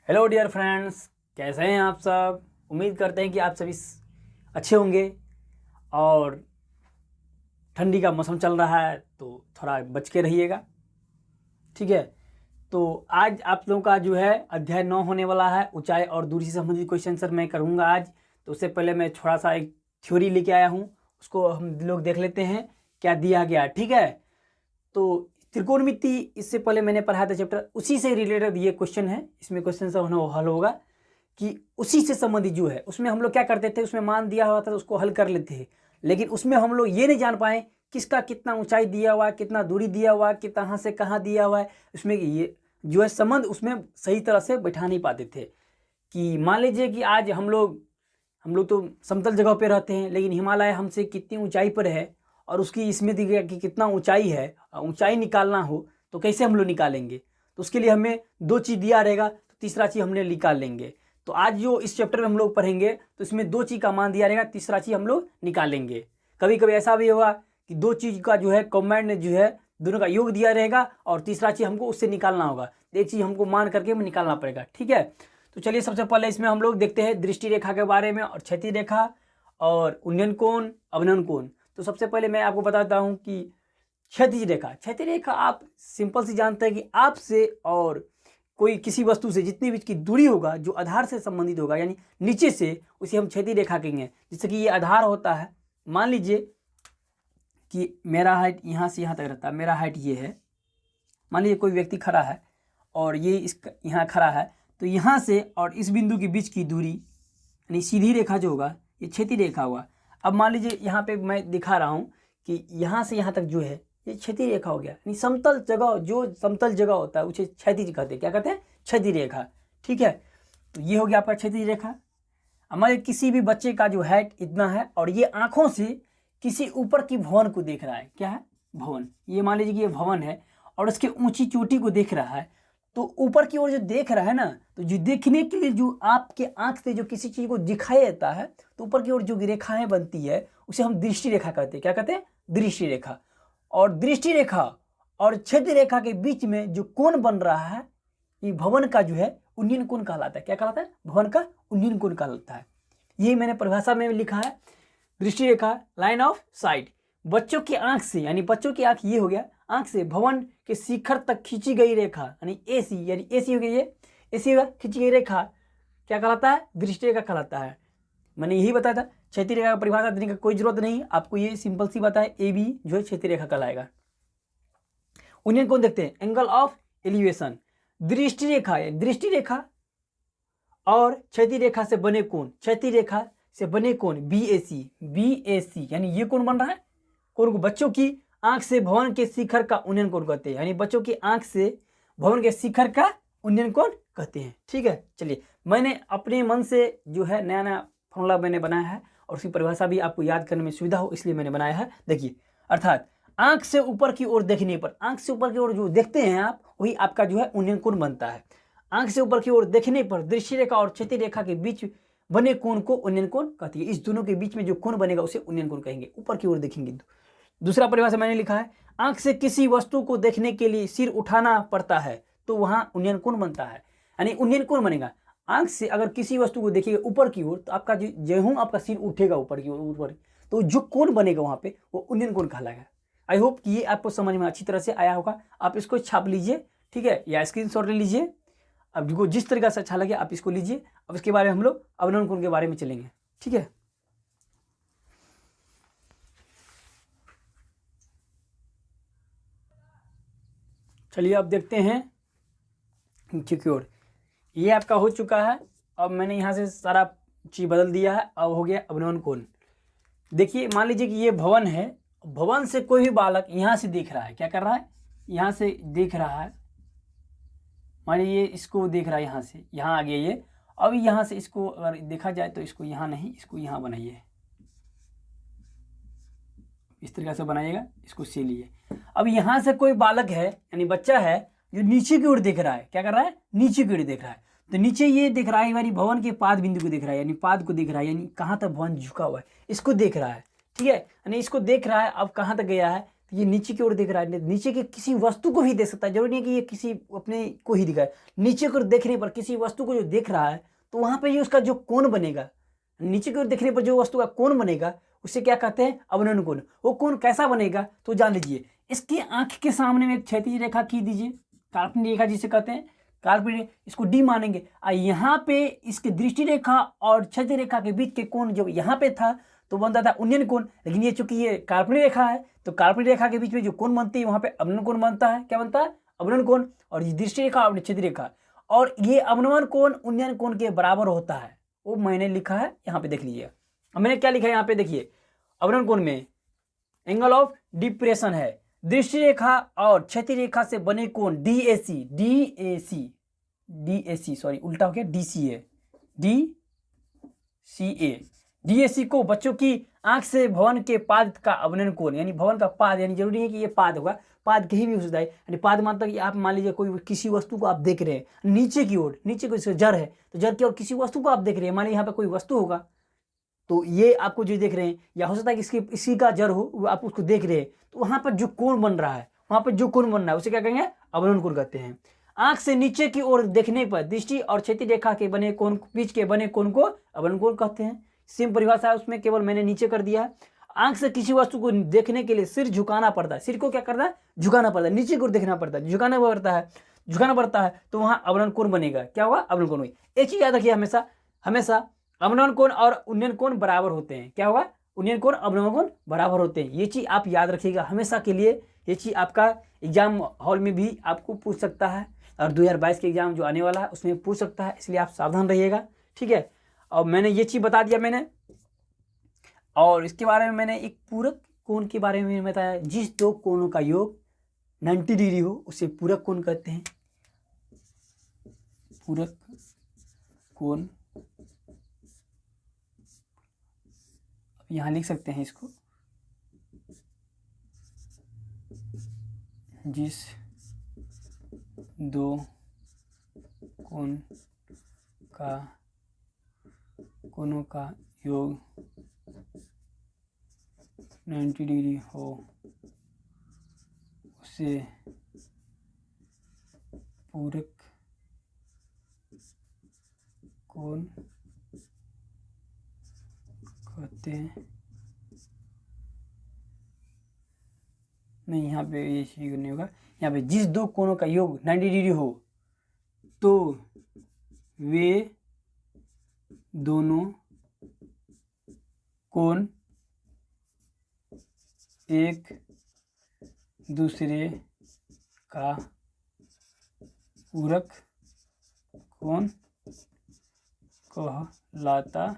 Hello dear friends, कैसे हैं आप सब। उम्मीद करते हैं कि आप सभी अच्छे होंगे। और ठंडी का मौसम चल रहा है तो थोड़ा बच के रहिएगा, ठीक है। तो आज आप लोगों का जो है अध्याय 9 होने वाला है। ऊंचाई और दूरी से संबंधित क्वेश्चन आंसर मैं करूँगा आज। तो उससे पहले मैं थोड़ा सा एक थ्योरी लेके आया हूँ, उसको हम लोग देख लेते हैं क्या दिया गया, ठीक है। तो त्रिकोणमिति इससे पहले मैंने पढ़ाया था चैप्टर, उसी से रिलेटेड ये क्वेश्चन है। इसमें क्वेश्चन सब हल होगा कि उसी से संबंधित जो है उसमें हम लोग क्या करते थे, उसमें मान दिया हुआ था तो उसको हल कर लेते हैं। लेकिन उसमें हम लोग ये नहीं जान पाए किसका कितना ऊंचाई दिया हुआ है, कितना दूरी दिया हुआ है, कि कहाँ से कहाँ दिया हुआ है। उसमें ये जो है संबंध उसमें सही तरह से बैठा नहीं पाते थे। कि मान लीजिए कि आज हम लोग तो समतल जगह पे रहते हैं, लेकिन हिमालय हमसे कितनी ऊंचाई पर है और उसकी इसमें दी गया कि कितना ऊंचाई है, ऊंचाई निकालना हो तो कैसे हम लोग निकालेंगे। तो उसके लिए हमें दो चीज़ दिया रहेगा, तो तीसरा चीज़ हमने निकाल लेंगे। तो आज जो इस चैप्टर में हम लोग पढ़ेंगे तो इसमें दो चीज़ का मान दिया रहेगा, तीसरा चीज़ हम लोग निकालेंगे। कभी कभी ऐसा भी होगा कि दो चीज़ का जो है कॉम्बाइंड जो है दोनों का योग दिया रहेगा और तीसरा चीज़ हमको उससे निकालना होगा। एक चीज़ हमको मान करके निकालना पड़ेगा, ठीक है। तो चलिए सबसे पहले इसमें हम लोग देखते हैं दृष्टि रेखा के बारे में, और क्षैतिज रेखा और उन्नयन कोण, अवनयन कोण। तो सबसे पहले मैं आपको बताता हूँ कि क्षैतिज रेखा आप सिंपल सी जानते हैं कि आपसे और कोई किसी वस्तु से जितनी भी की दूरी होगा जो आधार से संबंधित होगा, यानी नीचे से, उसे हम क्षैतिज रेखा कहेंगे। जैसे कि ये आधार होता है, मान लीजिए कि मेरा हाइट यहाँ से यहाँ तक रहता है, मेरा हाइट ये है। मान लीजिए कोई व्यक्ति खड़ा है और ये इस यहाँ खड़ा है, तो यहाँ से और इस बिंदु के बीच की दूरी यानी सीधी रेखा जो होगा ये क्षैतिज रेखा हुआ। अब मान लीजिए यहाँ पे मैं दिखा रहा हूँ कि यहाँ से यहाँ तक जो है ये क्षैतिज रेखा हो गया। यानी समतल जगह, जो समतल जगह होता है उसे क्षैतिज कहते हैं। क्या कहते हैं? क्षैतिज रेखा, ठीक है। तो ये हो गया आपका क्षैतिज रेखा। हमारे किसी भी बच्चे का जो हाइट इतना है और ये आँखों से किसी ऊपर की भवन को देख रहा है। क्या है? भवन। ये मान लीजिए कि ये भवन है और उसके ऊंची चोटी को देख रहा है। तो ऊपर की ओर जो देख रहा है ना, तो जो देखने के लिए जो आपके आंख से जो किसी चीज को दिखाई देता है, तो ऊपर की ओर जो रेखाएं बनती है उसे हम दृष्टि रेखा कहते हैं। क्या कहते हैं? दृष्टि रेखा। और दृष्टि रेखा और क्षैतिज रेखा के बीच में जो कोण बन रहा है, ये भवन का जो है उन्नयन कोण कहलाता है। क्या कहलाता है? भवन का उन्नयन कोण कहलाता है। यही मैंने परिभाषा में लिखा है। दृष्टि रेखा, लाइन ऑफ साइट, बच्चों की आंख से, यानी बच्चों की आंख ये हो गया, आंख से भवन के शिखर तक खींची गई रेखा, यानी एसी, यानी एसी हो गई, ये एसी होगा, खींची गई रेखा क्या कहलाता है? दृष्टि रेखा कहलाता है। मैंने यही बताया था। क्षैतिज रेखा का परिभाषा देने की कोई जरूरत नहीं, आपको ये सिंपल सी बात है, ए बी जो है क्षैतिज रेखा कहलाएगा। उन्नयन कोण देखते हैं, एंगल ऑफ एलिवेशन। दृष्टि रेखा है, दृष्टि रेखा और क्षैतिज रेखा से बने कोण, क्षैतिज रेखा से बने कोण बीएसी, बीएसी यानी ये कोण बन रहा है। कोण को बच्चों की आंख से भवन के शिखर का उन्नयन कोण कहते हैं, यानी बच्चों की आंख से भवन के शिखर का उन्नयन कोण कहते हैं, ठीक है। चलिए, मैंने अपने मन से जो है नया नया फॉर्मूला मैंने बनाया है और उसकी परिभाषा भी आपको याद करने में सुविधा हो इसलिए मैंने बनाया है। देखिए, अर्थात आंख से ऊपर की ओर देखने पर, आंख से ऊपर की ओर जो देखते हैं आप, वही आपका जो है उन्नयन कोण बनता है। आंख से ऊपर की ओर देखने पर दृष्टि रेखा और क्षैतिज रेखा के बीच बने कोण को उन्नयन कोण कहती है। इस दोनों के बीच में जो कोण बनेगा उसे उन्नयन कोण कहेंगे, ऊपर की ओर देखेंगे। दूसरा परिभाषा मैंने लिखा है, आंख से किसी वस्तु को देखने के लिए सिर उठाना पड़ता है तो वहां उन्नयन कोण बनता है, यानी उन्नयन कोण बनेगा। आंख से अगर किसी वस्तु को देखिएगा ऊपर की ओर, तो आपका जो आपका सिर उठेगा ऊपर की ओर, ऊपर, तो जो कोण बनेगा वहां पे वो उन्नयन कोण कहलाएगा। आई होप कि ये आपको समझ में अच्छी तरह से आया होगा। आप इसको छाप लीजिए, ठीक है, या स्क्रीनशॉट ले लीजिए। अब जो जिस तरीके से अच्छा लगे आप इसको लीजिए। अब इसके बारे में हम लोग अवनयन कोण के बारे में चलेंगे, ठीक है। चलिए अब देखते हैं नीचे की ओर। ये आपका हो चुका है। अब मैंने यहाँ से सारा चीज बदल दिया है। अब हो गया अवनयन कोण। देखिए, मान लीजिए कि ये भवन है, भवन से कोई भी बालक यहाँ से देख रहा है। क्या कर रहा है? यहाँ से देख रहा है। मान लीजिए इसको देख रहा है, यहाँ से यहाँ आ गया ये। अब यहाँ से इसको अगर देखा जाए तो इसको यहाँ नहीं, इसको यहाँ बनाइए, इस तरीके से बनाइएगा, इसको से लिए। अब यहाँ से कोई बालक है यानी बच्चा है जो नीचे की ओर देख रहा है। क्या कर रहा है? नीचे की ओर देख रहा है। तो नीचे ये देख रहा है, यानी भवन के पाद बिंदु को देख रहा है, यानी पाद को देख रहा है, यानी कहाँ तक भवन झुका हुआ है इसको देख रहा है, ठीक है। यानी इसको देख रहा है, अब कहाँ तक गया है? ये नीचे की ओर देख रहा है, नीचे के किसी वस्तु को भी देख सकता है, जरूरी नहीं है कि ये किसी अपने को ही दिखाए। नीचे की ओर देखने पर किसी वस्तु को जो देख रहा है तो वहाँ पे ये उसका जो कोण बनेगा, नीचे की ओर देखने पर जो वस्तु का कोण बनेगा उसे क्या कहते हैं, अवनयन कोण। वो कोण कैसा बनेगा तो जान लीजिए, इसकी आंख के सामने में एक क्षैतिज रेखा खींच दीजिए, काल्पनिक रेखा जिसे कहते हैं काल्पनिक, इसको डी मानेंगे। यहाँ पे इसकी दृष्टि रेखा और क्षैतिज रेखा के बीच के कोण जब यहाँ पे था तो बनता था उन्नयन कोण, लेकिन ये चूंकि ये काल्पनिक रेखा है तो काल्पनिक रेखा के बीच में जो कोण बनती है वहाँ पे अवनयन कोण बनता है। क्या बनता है, अवनयन कोण। और ये दृष्टि रेखा और क्षैतिज रेखा, और ये अवनयन कोण उन्नयन कोण के बराबर होता है, वो मैंने लिखा है यहाँ पे देख लीजिए। अब मैंने क्या लिखा है यहाँ पे देखिए, अवनयन कोण में एंगल ऑफ डिप्रेशन है, दृष्टि रेखा और क्षैतिज रेखा से बने कोण DAC सॉरी उल्टा हो गया, DCA को बच्चों की आंख से भवन के पाद का अवनयन कोण, यानी भवन का पाद, यानी जरूरी है कि ये पाद होगा, पाद कहीं भी हो सकता है, यानी पाद मतलब कि आप मान लीजिए कोई किसी वस्तु को आप देख रहे हैं नीचे की ओर, नीचे को जड़ है तो जड़ की ओर किसी वस्तु को आप देख रहे हैं, मान लीजिए यहाँ पे कोई वस्तु होगा तो ये आपको जो देख रहे हैं, या हो सकता है कि इसी का जड़ हो, आप उसको देख रहे हैं तो वहाँ पर जो कोण बन रहा है, वहाँ पर जो कोण बन रहा है उसे क्या कहेंगे, अवनयन कोण कहते हैं। आंख से नीचे की ओर देखने पर दृष्टि और क्षैतिज रेखा के बने कोण, बीच के बने कोण को अवनयन कोण कहते हैं। सेम परिभाषा है, उसमें केवल मैंने नीचे कर दिया है। आंख से किसी वस्तु को देखने के लिए सिर झुकाना पड़ता है, सिर को क्या करना है, झुकाना पड़ता है, नीचे की ओर देखना पड़ता है, झुकाना पड़ता है तो वहाँ अवनयन कोण बनेगा। क्या होगा, अवनयन कोण। एक चीज याद रखिए, हमेशा अवनयन कोण और उन्नयन कोण बराबर होते हैं। क्या होगा, उन्नयन कोण अवनयन कोण बराबर होते हैं। ये चीज आप याद रखिएगा हमेशा के लिए, ये चीज आपका एग्जाम हॉल में भी आपको पूछ सकता है, और 2022 के एग्जाम जो आने वाला है उसमें पूछ सकता है, इसलिए आप सावधान रहिएगा, ठीक है। और मैंने ये चीज बता दिया मैंने, और इसके बारे में मैंने एक पूरक कोण के बारे में बताया, जिस दो कोणों का योग 90 डिग्री हो उसे पूरक कोण कहते हैं। पूरक कोण, यहाँ लिख सकते हैं इसको, जिस दो कोणों का योग 90 डिग्री हो उसे पूरक कोण कहते हैं। नहीं, यहाँ पे ये चीज नहीं होगा, यहाँ पे जिस दो कोणों का योग 90 डिग्री हो तो वे दोनों कोण एक दूसरे का पूरक कोण कहलाता है।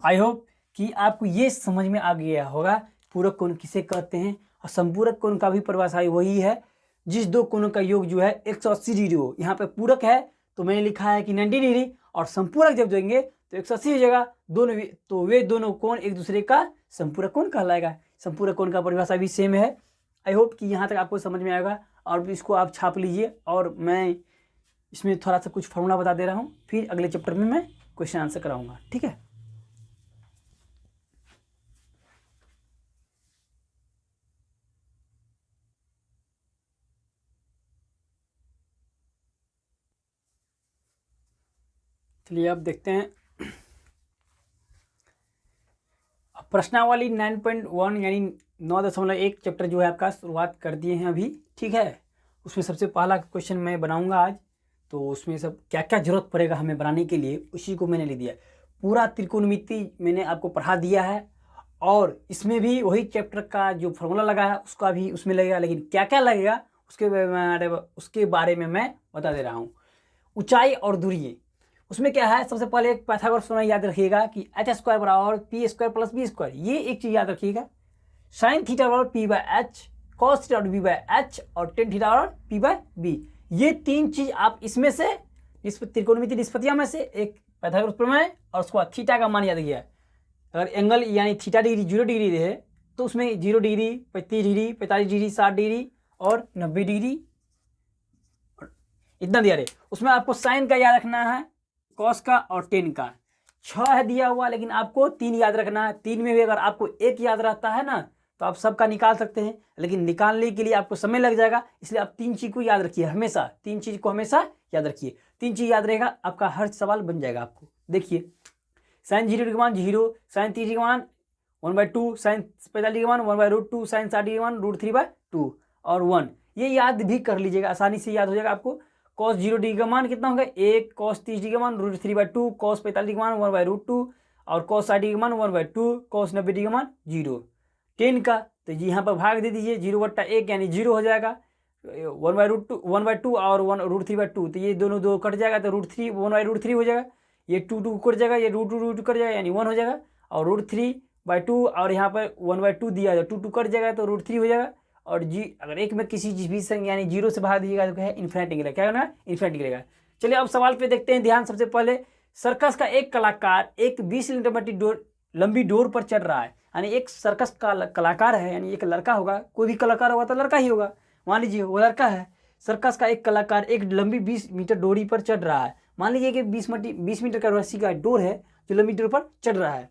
आई होप कि आपको ये समझ में आ गया होगा पूरक कोण किसे कहते हैं, और संपूरक कोण का भी परिभाषा वही है, जिस दो कोणों का योग जो है 180 डिग्री हो। यहाँ पे पूरक है तो मैंने लिखा है कि 90 डिग्री, और संपूरक जब देंगे तो 180 हो जाएगा दोनों, तो वे दोनों कोण एक दूसरे का संपूरक कोण कहलाएगा। संपूरक कोण का परिभाषा भी सेम है। आई होप कि यहाँ तक आपको समझ में आएगा, और इसको आप छाप लीजिए, और मैं इसमें थोड़ा सा कुछ फॉर्मूला बता दे रहा हूँ, फिर अगले चैप्टर में मैं क्वेश्चन आंसर कराऊंगा, ठीक है। चलिए अब देखते हैं, प्रश्नावली 9.1 यानी 9.1 चैप्टर जो है आपका शुरुआत कर दिए हैं अभी, ठीक है। उसमें सबसे पहला क्वेश्चन मैं बनाऊंगा आज, तो उसमें सब क्या क्या जरूरत पड़ेगा हमें बनाने के लिए उसी को मैंने ले दिया। पूरा त्रिकोणमिति मैंने आपको पढ़ा दिया है, और इसमें भी वही चैप्टर का जो फॉर्मूला लगा है उसका भी उसमें लगेगा, लेकिन क्या क्या लगेगा उसके बारे में मैं बता दे रहा हूँ। ऊंचाई और दूरी, उसमें क्या है, सबसे पहले एक पाइथागोरस प्रमेय याद रखिएगा कि h² बराबर p² प्लस b², ये एक चीज याद रखिएगा। साइन थीटा बराबर p/h, कॉस थीटा बराबर b/h, और टेन थीटा बराबर p/b। ये तीन चीज आप इसमें से त्रिकोणमिति निष्पत्तियां में से एक पाइथागोरस प्रमेय, और उसके बाद थीटा का मान याद किया। अगर एंगल यानी थीटा डिग्री 0 डिग्री रहे तो उसमें 0 डिग्री, 35 डिग्री, 45 डिग्री, 60 डिग्री और 90 डिग्री, इतना दिया रहे। उसमें आपको साइन का याद रखना है, कॉस का और टेन का। 6 है दिया हुआ, लेकिन आपको 3 याद रखना है। 3 में भी अगर आपको 1 याद रहता है ना तो आप सबका निकाल सकते हैं, लेकिन निकालने के लिए आपको समय लग जाएगा। इसलिए आप 3 चीज़ को याद रखिए हमेशा, 3 चीज़ को हमेशा याद रखिए। 3 चीज़ याद रहेगा, आपका हर सवाल बन जाएगा। आपको देखिए, साइन 0 का मान 0, साइन 30 का मान 1/2, साइन 45 का मान 1/√2, साइन 60 का मान √3/2 और 1। ये याद भी कर लीजिएगा, आसानी से याद हो जाएगा आपको। cos 0 का मान कितना होगा 1, cos 30 का मान √3/2, cos 45 का मान 1/√2 और cos 60 का मान 1/2, cos 90 का मान 0। 10 का तो जी यहाँ पर भाग दे दीजिए, 0/1 यानी 0 हो जाएगा। 1/2 और 1√3/2 तो ये दोनों दो कट जाएगा तो √3 1/√3 हो जाएगा। ये 2 कट जाएगा, ये √2 कट जाएगा यानी 1 हो जाएगा। और √3/2 और यहाँ पर 1/2 दिया है, 2 कट जाएगा तो √3 हो जाएगा। और जी अगर एक में किसी चीज भी संख्या यानी 0 से भाग दीजिएगा तो क्या है इन्फिनिटी गिरेगा। क्या करना है इन्फिनिटी गिरेगा। चलिए अब सवाल पे देखते हैं ध्यान। सबसे पहले सर्कस का एक कलाकार एक 20 सेंटीमीटर लंबी डोर पर चढ़ रहा है, यानी एक सर्कस का कलाकार है, यानी एक लड़का होगा, कोई भी कलाकार होगा तो लड़का ही होगा। मान लीजिए वो लड़का है। सर्कस का एक कलाकार एक लंबी 20 मीटर डोरी पर चढ़ रहा है। मान लीजिए कि 20 मीटर का रस्सी का डोर है जो लंबी डोर पर चढ़ रहा है,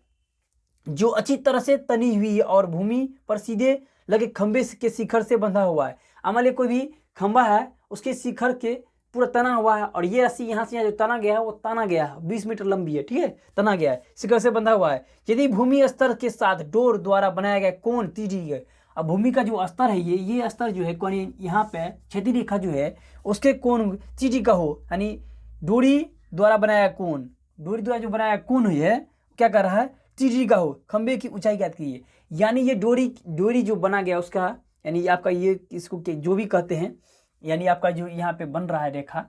जो अच्छी तरह से तनी हुई है और भूमि पर सीधे लगे खंबे के शिखर से बंधा हुआ है। मान लीजिए कोई भी खंबा है, उसके शिखर के पूरा तना हुआ है और ये रस्सी यहाँ से यहाँ जो तना गया है वो तना गया है, 20 मीटर लंबी है, ठीक है, तना गया है, शिखर से बंधा हुआ है। यदि भूमि स्तर के साथ डोर द्वारा बनाया गया कोण 30 है। अब भूमि का जो स्तर है ये स्तर जो है कोण यहाँ पे क्षैतिज रेखा जो है उसके कोण 30 का हो, यानी डोरी द्वारा बनाया कोण, डोरी द्वारा जो बनाया कोण है क्या कर रहा है 30 का हो। खंबे की ऊंचाई ज्ञात कीजिए, यानी ये डोरी जो बना गया उसका, यानी आपका ये इसको जो भी कहते हैं, यानी आपका जो यहाँ पे बन रहा है रेखा,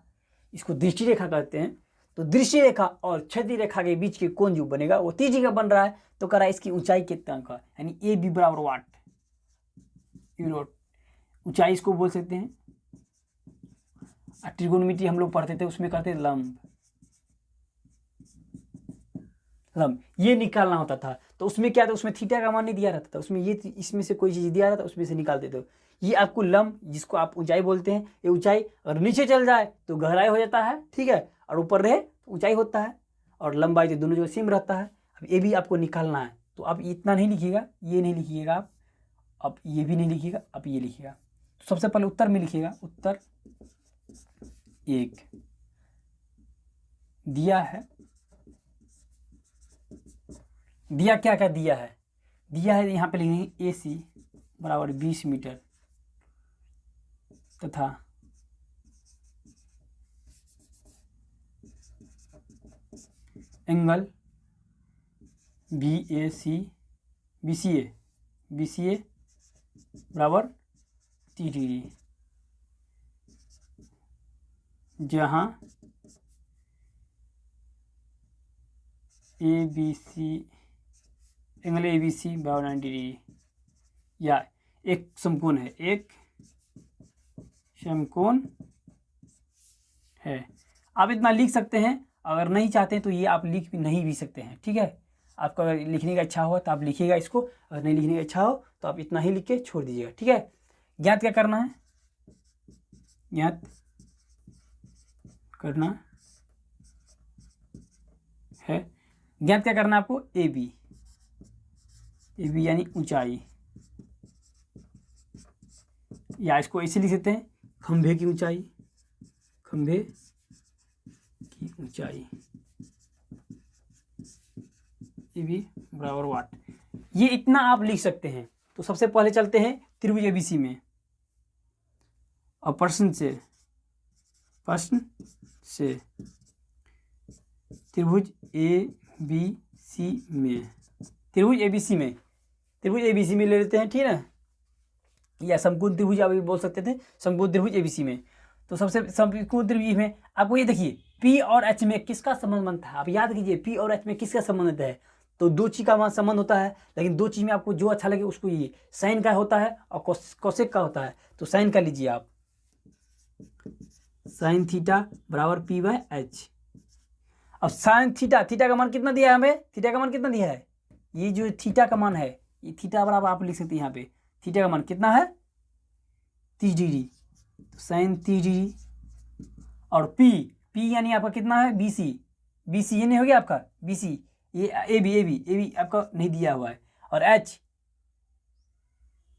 इसको दृष्टि रेखा कहते हैं। तो दृष्टि रेखा और क्षैतिज रेखा के बीच के कोण जो बनेगा वो 30 का बन रहा है। तो कह रहा है इसकी ऊंचाई कितना का, यानी ए बी बराबर वाट यूरोट, ऊंचाई इसको बोल सकते हैं। ट्रिगोनोमेट्री हम लोग पढ़ते थे, उसमें कहते थे लंब ये निकालना होता था। तो उसमें क्या था, उसमें थीटा का मान नहीं दिया रहता था, उसमें ये इसमें से कोई चीज़ दिया रहता था उसमें से निकालते थे। ये आपको लंब जिसको आप ऊंचाई बोलते हैं, ये ऊंचाई अगर नीचे चल जाए तो गहराई हो जाता है, ठीक है, और ऊपर रहे तो ऊंचाई होता है, और लंबाई तो दोनों जो सेम रहता है। अब ये भी आपको निकालना है, तो आप इतना नहीं लिखिएगा, ये नहीं लिखिएगा आप, अब ये भी नहीं लिखिएगा, आप ये लिखिएगा। तो सबसे पहले उत्तर में लिखिएगा, उत्तर 1 दिया है, दिया क्या क्या दिया है, दिया है यहाँ पे लिखेंगे AC बराबर 20 मीटर तथा एंगल BCA बराबर 30 डिग्री, जहाँ एंगल ABC बराबर 90 डिग्री, या एक समकोण है, एक समकोण है। आप इतना लिख सकते हैं, अगर नहीं चाहते हैं तो ये आप लिख भी नहीं भी सकते हैं, ठीक है। आपको अगर लिखने का इच्छा हो तो आप लिखिएगा इसको, अगर नहीं लिखने का इच्छा हो तो आप इतना ही लिख के छोड़ दीजिएगा, ठीक है। ज्ञात क्या करना है, ज्ञात करना है, ज्ञात क्या करना है आपको AB यानी ऊंचाई, या इसको ऐसे लिख सकते हैं खंभे की ऊंचाई, खंभे की ऊंचाई AB बराबर वाट, ये इतना आप लिख सकते हैं। तो सबसे पहले चलते हैं त्रिभुज ABC में, और प्रश्न से त्रिभुज ABC में, त्रिभुज ABC में ले लेते हैं, ठीक है ना, या समकोण त्रिभुज आप भी बोल सकते थे, समकोण त्रिभुज ABC में। तो सबसे समकोण त्रिभुज में आपको ये देखिए P और H में किसका संबंध बनता है, आप याद कीजिए P और H में किसका संबंध है। तो दो चीज़ का संबंध होता है, लेकिन दो चीज़ में आपको जो अच्छा लगे उसको, ये साइन का होता है और कोसेक का होता है। तो साइन का लीजिए आप, साइन थीटा बराबर P/H। अब साइन थीटा का मान कितना दिया है हमें, थीटा का मान कितना दिया है, ये जो थीटा का मान है, ये थीटा बराबर आप लिख सकते हैं यहाँ पे, थीटा का मान कितना है 30 डिग्री, तो साइन 30 डिग्री। और P यानी आपका कितना है BC ये नहीं हो गया आपका BC, ये ए बी आपका नहीं दिया हुआ है। और एच,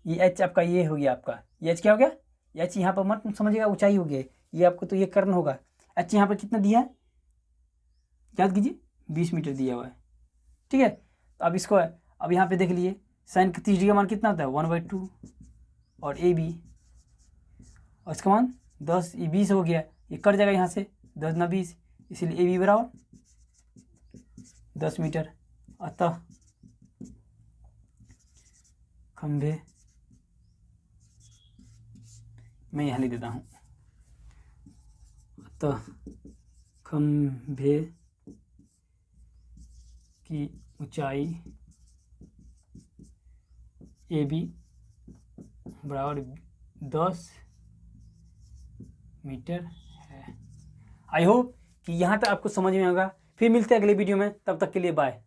ये एच आपका ये हो गया, आपका ये एच क्या हो गया, एच यहाँ पर मत समझिएगा, ऊंचाई हो गया ये, आपको तो ये करना होगा। एच यहाँ पर कितना दिया है याद कीजिए, 20 मीटर दिया हुआ है, ठीक है। तो अब इसको अब यहाँ पे देख लीजिए साइन का 30 डिग्री का मान कितना होता है 1/2, और ए बी और इसका मान 10, ये 20 हो गया, ये कट जाएगा यहाँ से 10 ना 20, इसीलिए ए बी बराबर 10 मीटर। अतः खंभे, मैं यहाँ लिख देता हूँ, अतः खंभे की ऊंचाई ए बी बराबर 10 मीटर है। आई होप कि यहाँ तक आपको समझ में होगा। फिर मिलते हैं अगले वीडियो में, तब तक के लिए बाय।